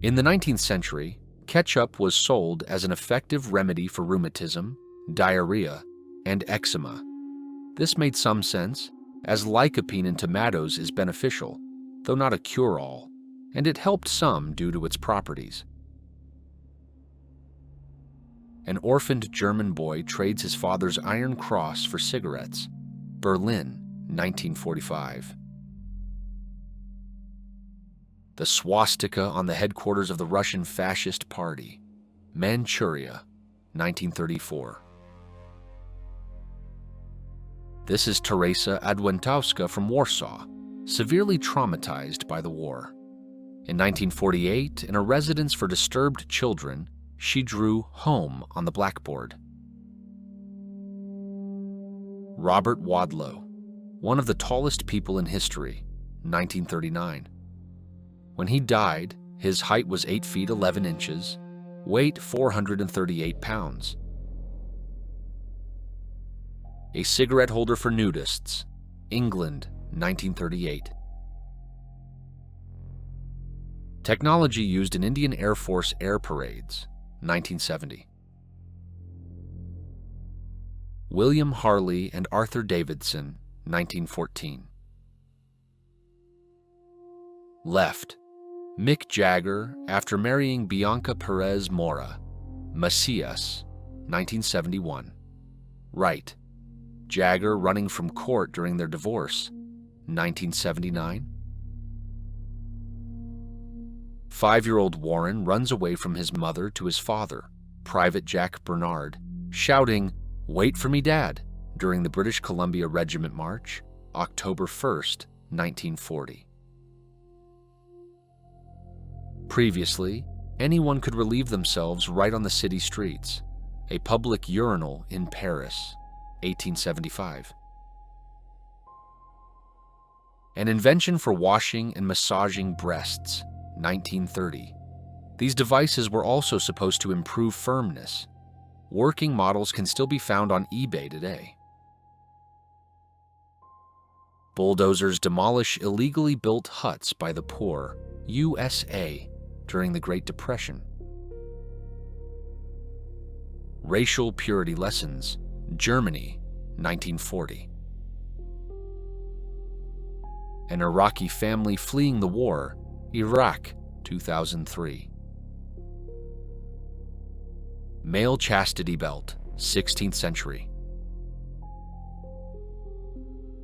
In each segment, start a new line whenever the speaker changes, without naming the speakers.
In the 19th century, ketchup was sold as an effective remedy for rheumatism, diarrhea, and eczema. This made some sense, as lycopene in tomatoes is beneficial, though not a cure-all, and it helped some due to its properties. An orphaned German boy trades his father's iron cross for cigarettes. Berlin, 1945. The swastika on the headquarters of the Russian Fascist Party. Manchuria, 1934. This is Teresa Adwentowska from Warsaw, severely traumatized by the war. In 1948, in a residence for disturbed children, she drew "Home" on the blackboard. Robert Wadlow, one of the tallest people in history, 1939. When he died, his height was 8 feet 11 inches, weight 438 pounds. A cigarette holder for nudists, England, 1938. Technology used in Indian Air Force air parades, 1970. William Harley and Arthur Davidson, 1914. Left. Mick Jagger after marrying Bianca Perez Mora, Macias, 1971. Right. Jagger running from court during their divorce, 1979. 5-year-old Warren runs away from his mother to his father, Private Jack Bernard, shouting, "Wait for me, Dad," during the British Columbia Regiment March, October 1st, 1940. Previously, anyone could relieve themselves right on the city streets. A public urinal in Paris, 1875. An invention for washing and massaging breasts, 1930. These devices were also supposed to improve firmness. Working models can still be found on eBay today. Bulldozers demolish illegally built huts by the poor, USA, during the Great Depression. Racial purity lessons, Germany, 1940. An Iraqi family fleeing the war, Iraq, 2003. Male chastity belt, 16th century.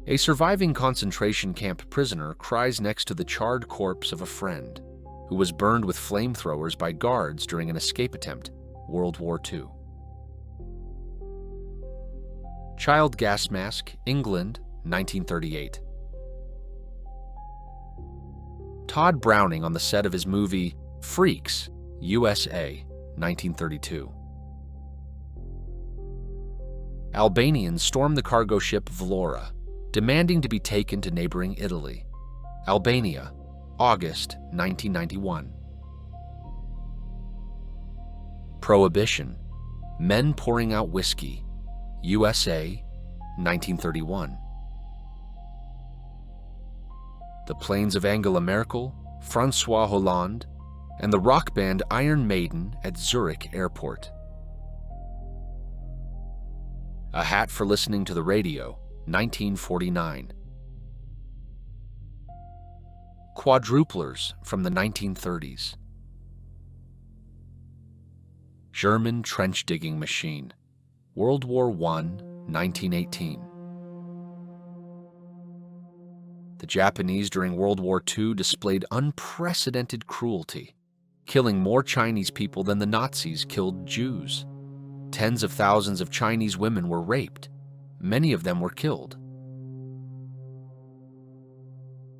A surviving concentration camp prisoner cries next to the charred corpse of a friend who was burned with flamethrowers by guards during an escape attempt, World War II. Child gas mask, England, 1938. Todd Browning on the set of his movie Freaks, USA, 1932. Albanians stormed the cargo ship Vlora, demanding to be taken to neighboring Italy. Albania, August 1991. Prohibition. Men pouring out whiskey. USA, 1931. The planes of Angela Merkel, François Hollande, and the rock band Iron Maiden at Zurich Airport. A hat for listening to the radio, 1949. Quadruplers from the 1930s. German trench digging machine, World War I, 1918. The Japanese during World War II displayed unprecedented cruelty, killing more Chinese people than the Nazis killed Jews. Tens of thousands of Chinese women were raped. Many of them were killed.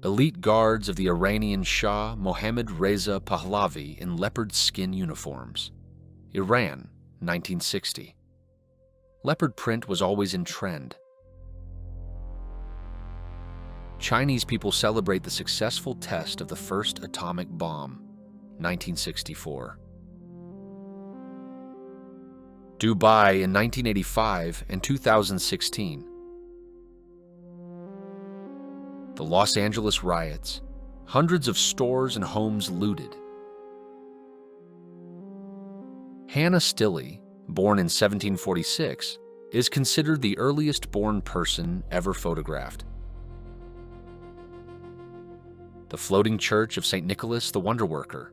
Elite guards of the Iranian Shah Mohammad Reza Pahlavi in leopard skin uniforms. Iran, 1960. Leopard print was always in trend. Chinese people celebrate the successful test of the first atomic bomb, 1964. Dubai in 1985 and 2016. The Los Angeles riots, hundreds of stores and homes looted. Hannah Stilley, born in 1746, is considered the earliest born person ever photographed. The floating church of St. Nicholas the Wonderworker,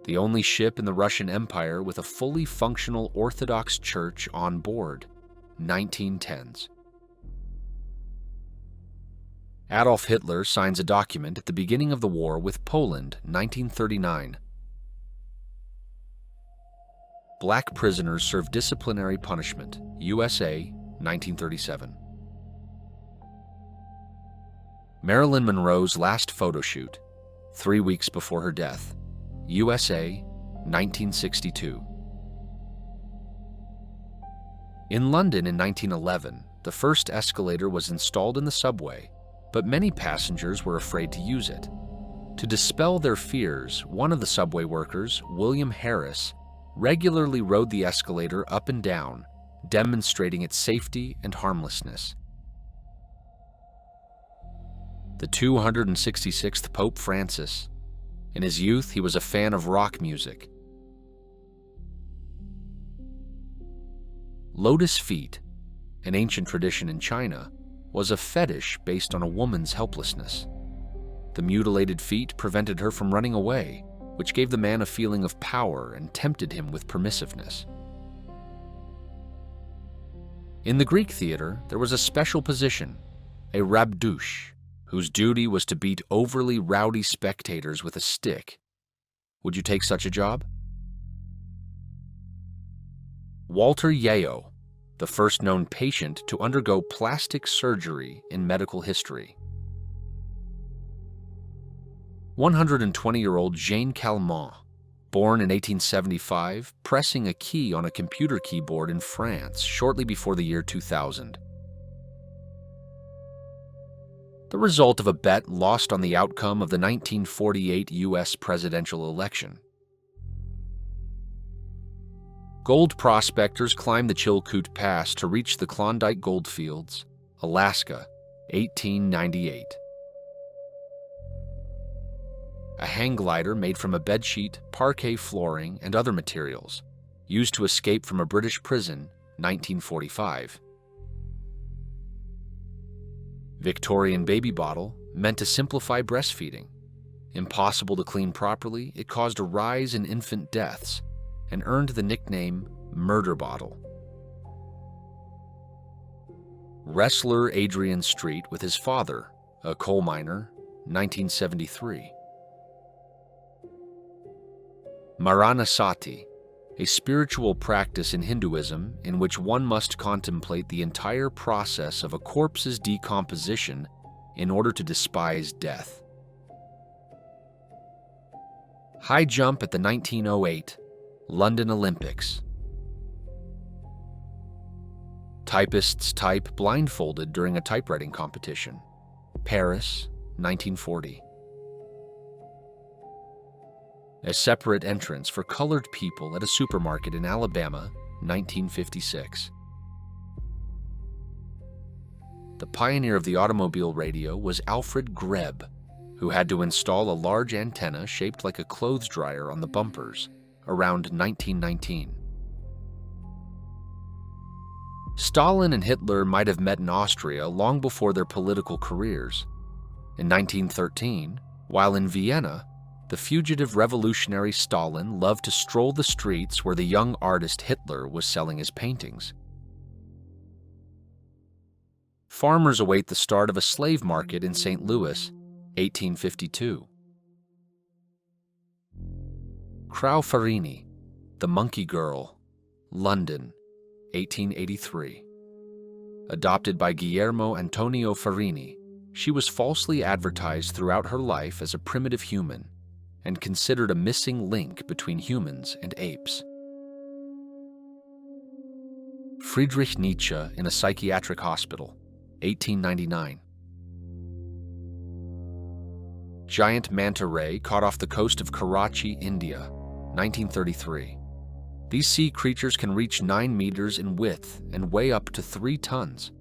the only ship in the Russian Empire with a fully functional Orthodox church on board, 1910s. Adolf Hitler signs a document at the beginning of the war with Poland, 1939. Black prisoners serve disciplinary punishment, USA, 1937. Marilyn Monroe's last photo shoot, 3 weeks before her death, USA, 1962. In London in 1911, the first escalator was installed in the subway, but many passengers were afraid to use it. To dispel their fears, one of the subway workers, William Harris, regularly rode the escalator up and down, demonstrating its safety and harmlessness. The 266th Pope Francis. In his youth, he was a fan of rock music. Lotus feet, an ancient tradition in China, was a fetish based on a woman's helplessness. The mutilated feet prevented her from running away, which gave the man a feeling of power and tempted him with permissiveness. In the Greek theater, there was a special position, a rabdouche, whose duty was to beat overly rowdy spectators with a stick. Would you take such a job? Walter Yeo, the first known patient to undergo plastic surgery in medical history. 120-year-old Jeanne Calment, born in 1875, pressing a key on a computer keyboard in France shortly before the year 2000. The result of a bet lost on the outcome of the 1948 U.S. presidential election. Gold prospectors climbed the Chilkoot Pass to reach the Klondike Goldfields, Alaska, 1898. A hang glider made from a bedsheet, parquet flooring, and other materials, used to escape from a British prison, 1945. Victorian baby bottle, meant to simplify breastfeeding. Impossible to clean properly, it caused a rise in infant deaths and earned the nickname murder bottle. Wrestler Adrian Street with his father, a coal miner, 1973. Maranasati, a spiritual practice in Hinduism in which one must contemplate the entire process of a corpse's decomposition in order to despise death. High jump at the 1908 London Olympics. Typists type blindfolded during a typewriting competition, Paris, 1940. A separate entrance for colored people at a supermarket in Alabama, 1956. The pioneer of the automobile radio was Alfred Greb, who had to install a large antenna shaped like a clothes dryer on the bumpers around 1919. Stalin and Hitler might have met in Austria long before their political careers. In 1913, while in Vienna, the fugitive revolutionary Stalin loved to stroll the streets where the young artist Hitler was selling his paintings. Farmers await the start of a slave market in St. Louis, 1852. Crau Farini, The Monkey Girl, London, 1883. Adopted by Guillermo Antonio Farini, she was falsely advertised throughout her life as a primitive human and considered a missing link between humans and apes. Friedrich Nietzsche in a psychiatric hospital, 1899. Giant manta ray caught off the coast of Karachi, India, 1933. These sea creatures can reach 9 meters in width and weigh up to 3 tons.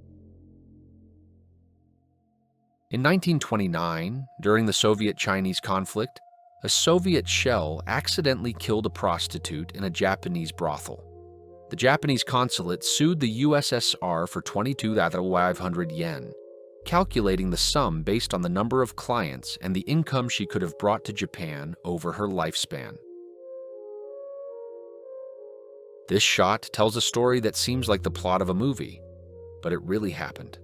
In 1929, during the Soviet-Chinese conflict, A Soviet shell accidentally killed a prostitute in a Japanese brothel. The Japanese consulate sued the USSR for 22,500 yen, calculating the sum based on the number of clients and the income she could have brought to Japan over her lifespan. This shot tells a story that seems like the plot of a movie, but it really happened.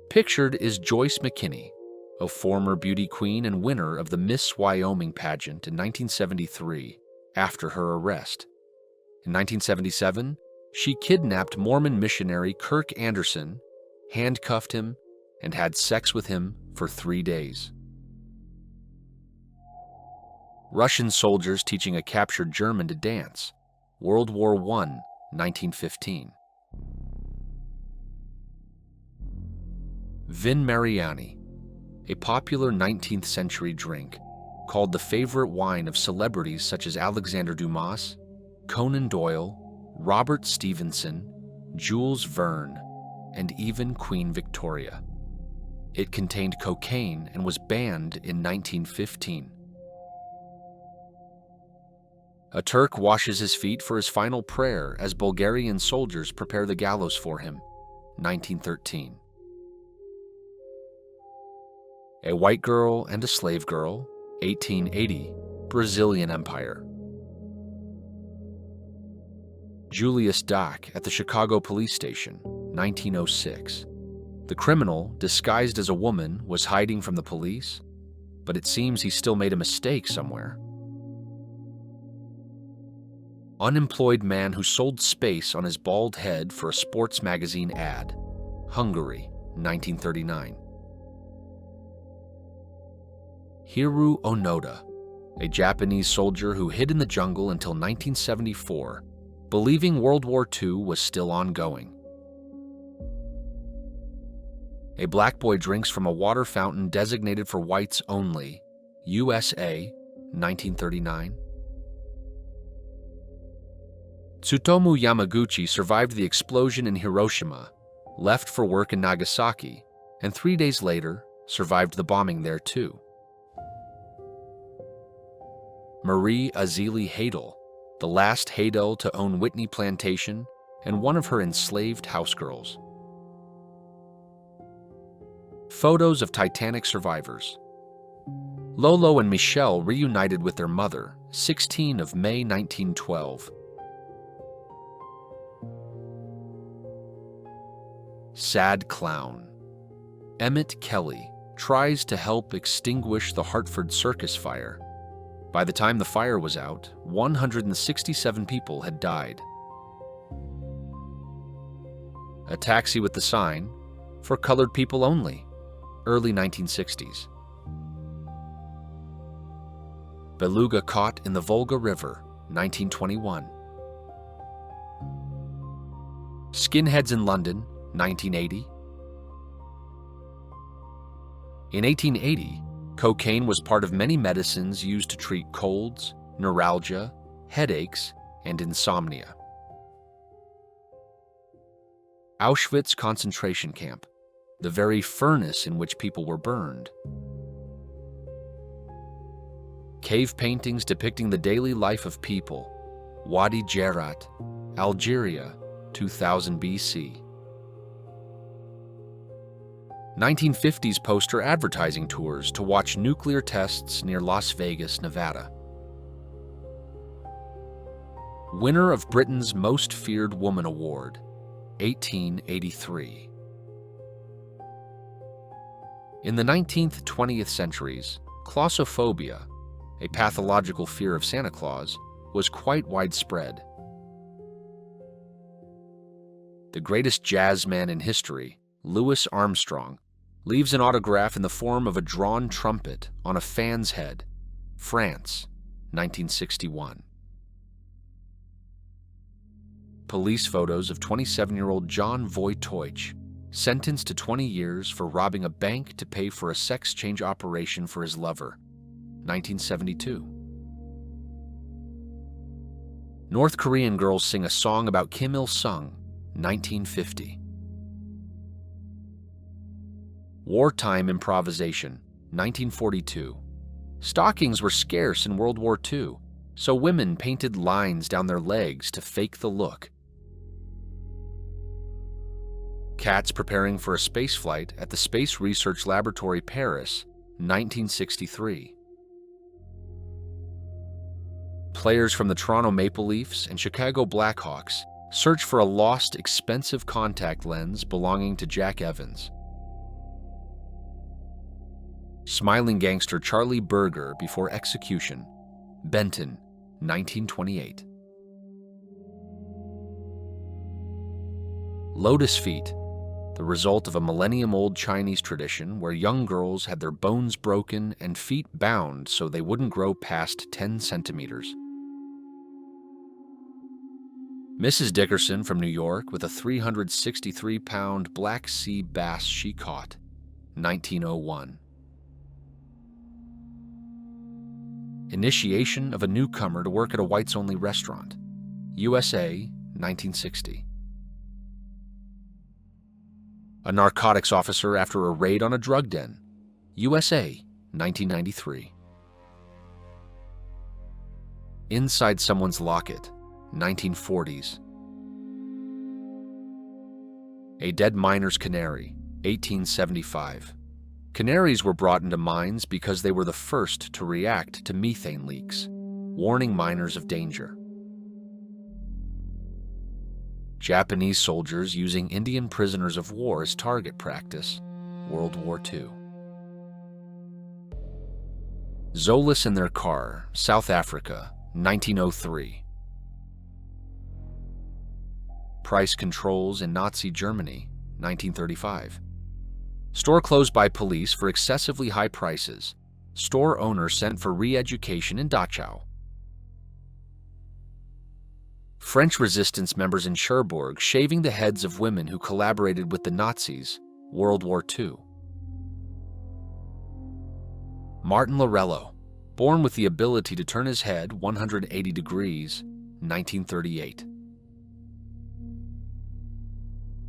Pictured is Joyce McKinney, a former beauty queen and winner of the Miss Wyoming pageant in 1973 after her arrest. In 1977, she kidnapped Mormon missionary Kirk Anderson, handcuffed him, and had sex with him for 3 days. Russian soldiers teaching a captured German to dance. World War I, 1915. Vin Mariani, a popular 19th century drink, called the favorite wine of celebrities such as Alexander Dumas, Conan Doyle, Robert Stevenson, Jules Verne, and even Queen Victoria. It contained cocaine and was banned in 1915. A Turk washes his feet for his final prayer as Bulgarian soldiers prepare the gallows for him, 1913. A White Girl and a Slave Girl, 1880, Brazilian Empire. Julius Dock at the Chicago police station, 1906. The criminal, disguised as a woman, was hiding from the police, but it seems he still made a mistake somewhere. Unemployed man who sold space on his bald head for a sports magazine ad, Hungary, 1939. Hiru Onoda, a Japanese soldier who hid in the jungle until 1974, believing World War II was still ongoing. A black boy drinks from a water fountain designated for whites only, USA, 1939. Tsutomu Yamaguchi survived the explosion in Hiroshima, left for work in Nagasaki, and 3 days later survived the bombing there too. Marie Azili Hadel, the last Hadel to own Whitney Plantation and one of her enslaved housegirls. Photos of Titanic survivors. Lolo and Michelle reunited with their mother, 16 of May 1912. Sad clown. Emmett Kelly tries to help extinguish the Hartford Circus fire. By the time the fire was out, 167 people had died. A taxi with the sign, "For colored people only," early 1960s. Beluga caught in the Volga River, 1921. Skinheads in London, 1980. In 1880, cocaine was part of many medicines used to treat colds, neuralgia, headaches, and insomnia. Auschwitz concentration camp, the very furnace in which people were burned. Cave paintings depicting the daily life of people, Wadi Jerat, Algeria, 2000 BC. 1950s poster advertising tours to watch nuclear tests near Las Vegas, Nevada. Winner of Britain's Most Feared Woman Award, 1883. In the 19th-20th centuries, claustrophobia, a pathological fear of Santa Claus, was quite widespread. The greatest jazz man in history, Louis Armstrong, leaves an autograph in the form of a drawn trumpet on a fan's head, France, 1961. Police photos of 27-year-old John Wojtowicz, sentenced to 20 years for robbing a bank to pay for a sex change operation for his lover, 1972. North Korean girls sing a song about Kim Il-sung, 1950. Wartime improvisation, 1942. Stockings were scarce in World War II, so women painted lines down their legs to fake the look. Cats preparing for a spaceflight at the Space Research Laboratory, Paris, 1963. Players from the Toronto Maple Leafs and Chicago Blackhawks search for a lost, expensive contact lens belonging to Jack Evans. Smiling gangster Charlie Berger before execution, Benton, 1928. Lotus feet, the result of a millennium-old Chinese tradition where young girls had their bones broken and feet bound so they wouldn't grow past 10 centimeters. Mrs. Dickerson from New York with a 363-pound Black Sea bass she caught, 1901. Initiation of a newcomer to work at a whites-only restaurant, USA, 1960. A narcotics officer after a raid on a drug den, USA, 1993. Inside someone's locket, 1940s. A dead miner's canary, 1875. Canaries were brought into mines because they were the first to react to methane leaks, warning miners of danger. Japanese soldiers using Indian prisoners of war as target practice, World War II. Zolas in their car, South Africa, 1903. Price controls in Nazi Germany, 1935. Store closed by police for excessively high prices. Store owner sent for re-education in Dachau. French resistance members in Cherbourg shaving the heads of women who collaborated with the Nazis, World War II. Martin Lorello, born with the ability to turn his head 180 degrees, 1938.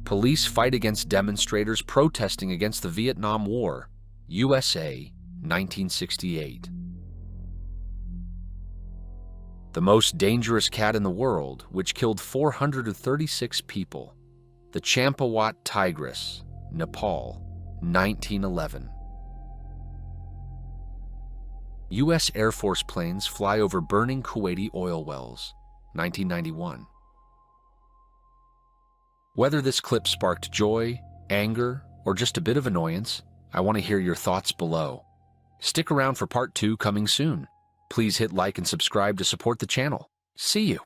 Police fight against demonstrators protesting against the Vietnam War, USA, 1968. The most dangerous cat in the world, which killed 436 people, the Champawat tigress, Nepal, 1911. U.S. Air Force planes fly over burning Kuwaiti oil wells, 1991. Whether this clip sparked joy, anger, or just a bit of annoyance, I want to hear your thoughts below. Stick around for part 2 coming soon. Please hit like and subscribe to support the channel. See you!